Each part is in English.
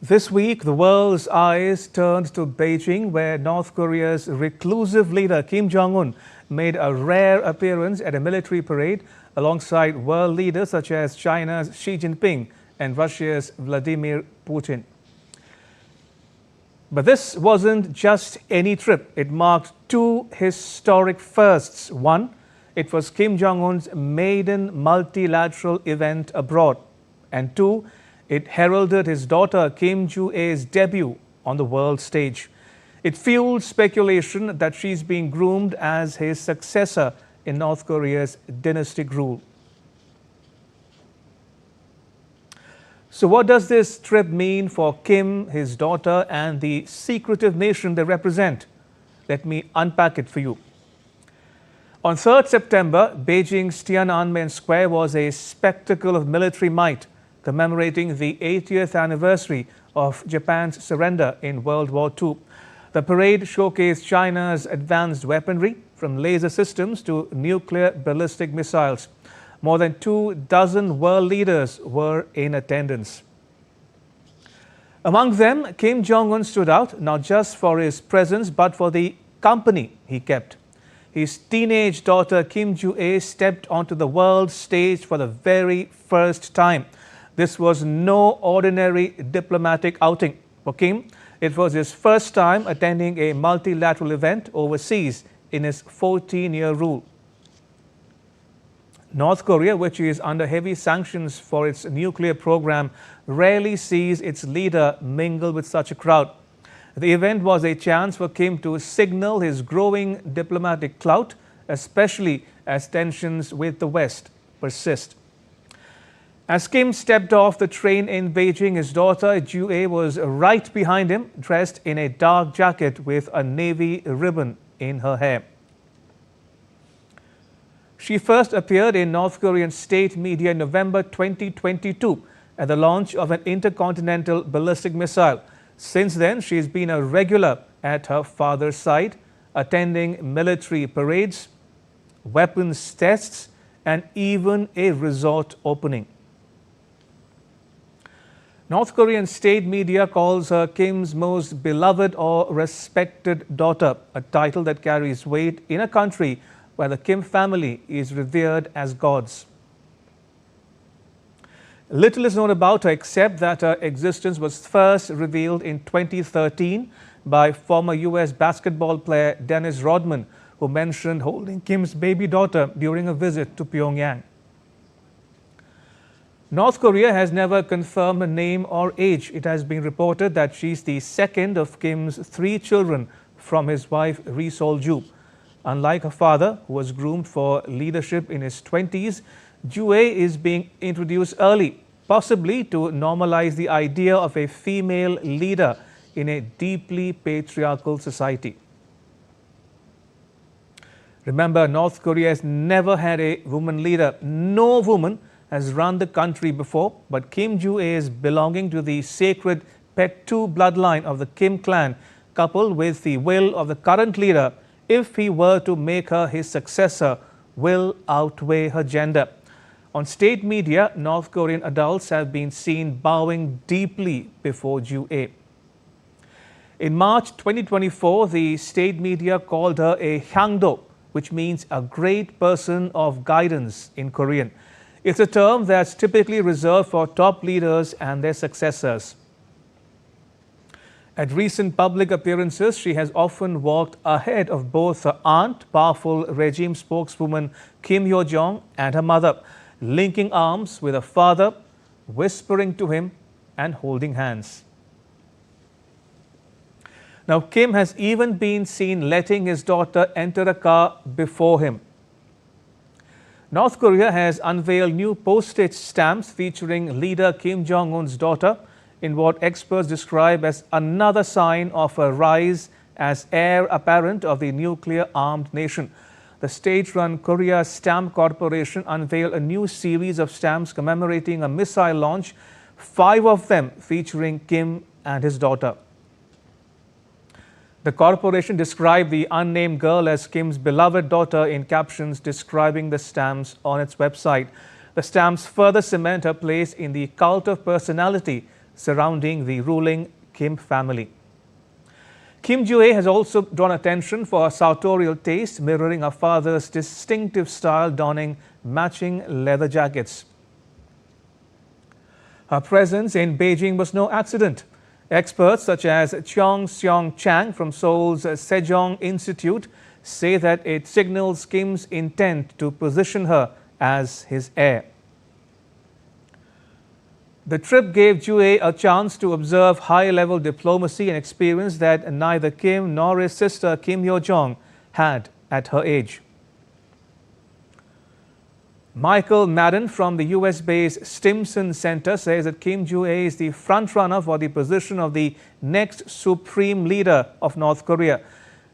This week, the world's eyes turned to Beijing, where North Korea's reclusive leader Kim Jong-un made a rare appearance at a military parade alongside world leaders such as China's Xi Jinping and Russia's Vladimir Putin. But this wasn't just any trip. It marked two historic firsts. One, it was Kim Jong-un's maiden multilateral event abroad. And two, it heralded his daughter Kim Joo-a's debut on the world stage. It fueled speculation that she's being groomed as his successor in North Korea's dynastic rule. So what does this trip mean for Kim, his daughter, and the secretive nation they represent? Let me unpack it for you. On 3rd September, Beijing's Tiananmen Square was a spectacle of military might, commemorating the 80th anniversary of Japan's surrender in World War II. The parade showcased China's advanced weaponry, from laser systems to nuclear ballistic missiles. More than 24 world leaders were in attendance. Among them, Kim Jong-un stood out not just for his presence but for the company he kept. His teenage daughter Kim Joo-a stepped onto the world stage for the very first time. This was no ordinary diplomatic outing. For Kim, it was his first time attending a multilateral event overseas in his 14-year rule. North Korea, which is under heavy sanctions for its nuclear program, rarely sees its leader mingle with such a crowd. The event was a chance for Kim to signal his growing diplomatic clout, especially as tensions with the West persist. As Kim stepped off the train in Beijing, his daughter Joo-a was right behind him, dressed in a dark jacket with a navy ribbon in her hair. She first appeared in North Korean state media in November 2022 at the launch of an intercontinental ballistic missile. Since then, she's been a regular at her father's side, attending military parades, weapons tests, and even a resort opening. North Korean state media calls her Kim's most beloved or respected daughter, a title that carries weight in a country where the Kim family is revered as gods. Little is known about her except that her existence was first revealed in 2013 by former US basketball player Dennis Rodman, who mentioned holding Kim's baby daughter during a visit to Pyongyang. North Korea has never confirmed her name or age. It has been reported that she's the second of Kim's 3 children from his wife Ri Sol-ju. Unlike her father, who was groomed for leadership in his 20s, Joo-a is being introduced early, possibly to normalize the idea of a female leader in a deeply patriarchal society. Remember, North Korea has never had a woman leader. No woman has run the country before, but Kim Joo-a is belonging to the sacred Paek-2 bloodline of the Kim clan, coupled with the will of the current leader, if he were to make her his successor, will outweigh her gender. On state media, North Korean adults have been seen bowing deeply before Joo-a. In March 2024, the state media called her a hyangdo, which means a great person of guidance in Korean. It's a term that's typically reserved for top leaders and their successors. At recent public appearances, she has often walked ahead of both her aunt, powerful regime spokeswoman Kim Yo-jong, and her mother, linking arms with her father, whispering to him and holding hands. Now, Kim has even been seen letting his daughter enter a car before him. North Korea has unveiled new postage stamps featuring leader Kim Jong-un's daughter in what experts describe as another sign of a rise as heir apparent of the nuclear-armed nation. The state-run Korea Stamp Corporation unveiled a new series of stamps commemorating a missile launch, 5 of them featuring Kim and his daughter. The corporation described the unnamed girl as Kim's beloved daughter in captions describing the stamps on its website. The stamps further cement her place in the cult of personality surrounding the ruling Kim family. Kim Jong-un has also drawn attention for her sartorial taste, mirroring her father's distinctive style, donning matching leather jackets. Her presence in Beijing was no accident. Experts such as Cheong Seong Chang from Seoul's Sejong Institute say that it signals Kim's intent to position her as his heir. The trip gave Jong-un a chance to observe high-level diplomacy and experience that neither Kim nor his sister Kim Yo-jong had at her age. Michael Maiden from the US-based Stimson Center says that Kim Jong-un is the frontrunner for the position of the next supreme leader of North Korea.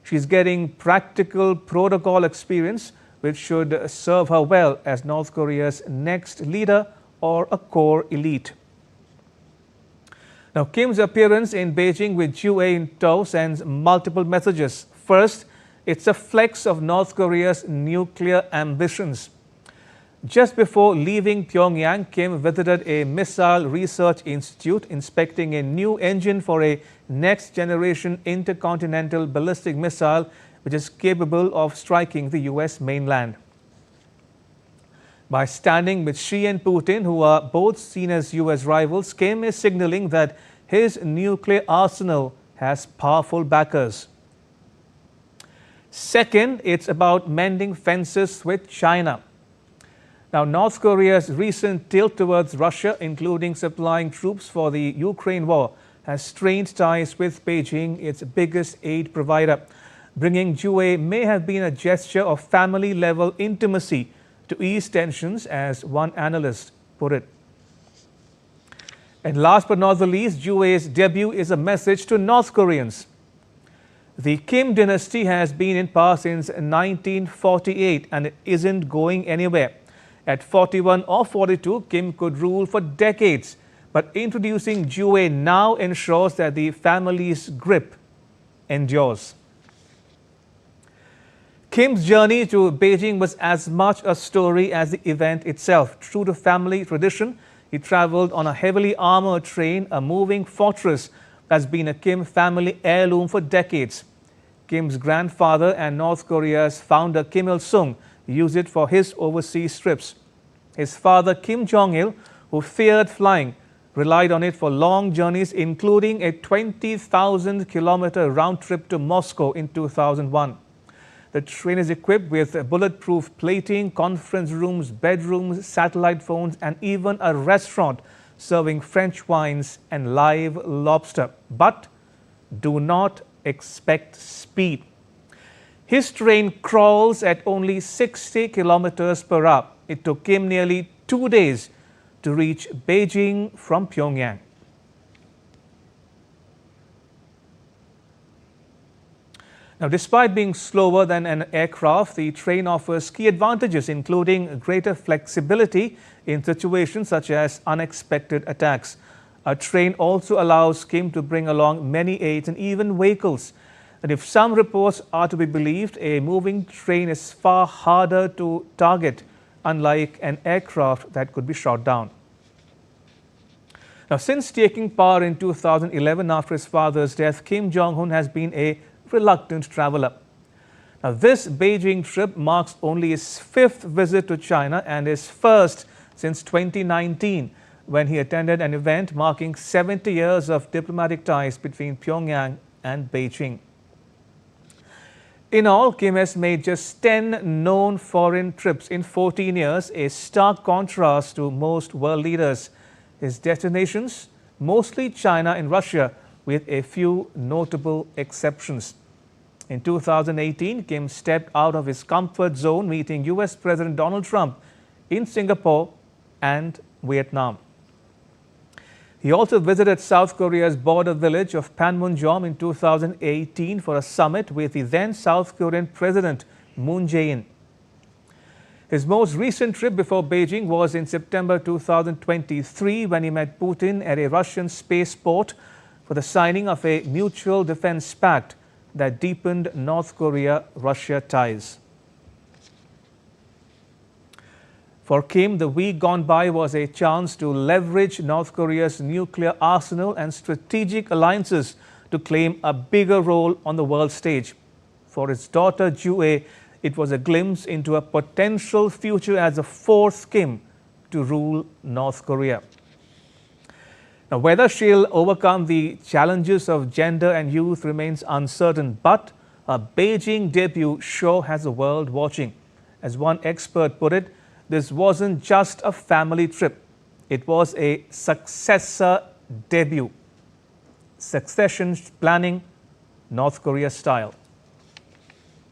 She's getting practical protocol experience, which should serve her well as North Korea's next leader or a core elite. Now, Kim's appearance in Beijing with Jong-un in tow sends multiple messages. First, it's a flex of North Korea's nuclear ambitions. Just before leaving Pyongyang, Kim visited a missile research institute inspecting a new engine for a next-generation intercontinental ballistic missile which is capable of striking the US mainland. By standing with Xi and Putin, who are both seen as US rivals, Kim is signaling that his nuclear arsenal has powerful backers. Second, it's about mending fences with China. Now, North Korea's recent tilt towards Russia, including supplying troops for the Ukraine war, has strained ties with Beijing, its biggest aid provider. Bringing Jong-un may have been a gesture of family-level intimacy to ease tensions, as one analyst put it. And last but not the least, Jong-un's debut is a message to North Koreans. The Kim dynasty has been in power since 1948 and it isn't going anywhere. At 41 or 42, Kim could rule for decades, but introducing Jong-un now ensures that the family's grip endures. Kim's journey to Beijing was as much a story as the event itself. True to family tradition, he traveled on a heavily armored train, a moving fortress that's been a Kim family heirloom for decades. Kim's grandfather and North Korea's founder Kim Il-sung used it for his overseas trips. His father Kim Jong-il, who feared flying, relied on it for long journeys, including a 20,000-kilometer round trip to Moscow in 2001. The train is equipped with bulletproof plating, conference rooms, bedrooms, satellite phones, and even a restaurant serving French wines and live lobster. But do not expect speed. His train crawls at only 60 kilometers per hour. It took Kim nearly 2 days to reach Beijing from Pyongyang. Now, despite being slower than an aircraft, the train offers key advantages, including greater flexibility in situations such as unexpected attacks. A train also allows Kim to bring along many aids and even vehicles. And if some reports are to be believed, a moving train is far harder to target, unlike an aircraft that could be shot down. Now, since taking power in 2011 after his father's death, Kim Jong-un has been a reluctant traveler. Now, this Beijing trip marks only his fifth visit to China and his first since 2019, when he attended an event marking 70 years of diplomatic ties between Pyongyang and Beijing. In all, Kim has made just 10 known foreign trips in 14 years, a stark contrast to most world leaders. His destinations, mostly China and Russia, with a few notable exceptions. In 2018, Kim stepped out of his comfort zone, meeting US President Donald Trump in Singapore and Vietnam. He also visited South Korea's border village of Panmunjom in 2018 for a summit with the then South Korean President Moon Jae-in. His most recent trip before Beijing was in September 2023, when he met Putin at a Russian spaceport for the signing of a mutual defense pact that deepened North Korea-Russia ties. For Kim, the week gone by was a chance to leverage North Korea's nuclear arsenal and strategic alliances to claim a bigger role on the world stage. For his daughter Ju-ae, it was a glimpse into a potential future as a fourth Kim to rule North Korea. Now, whether she'll overcome the challenges of gender and youth remains uncertain, but a Beijing debut sure has the world watching. As one expert put it, this wasn't just a family trip. It was a successor debut. Succession planning, North Korea style.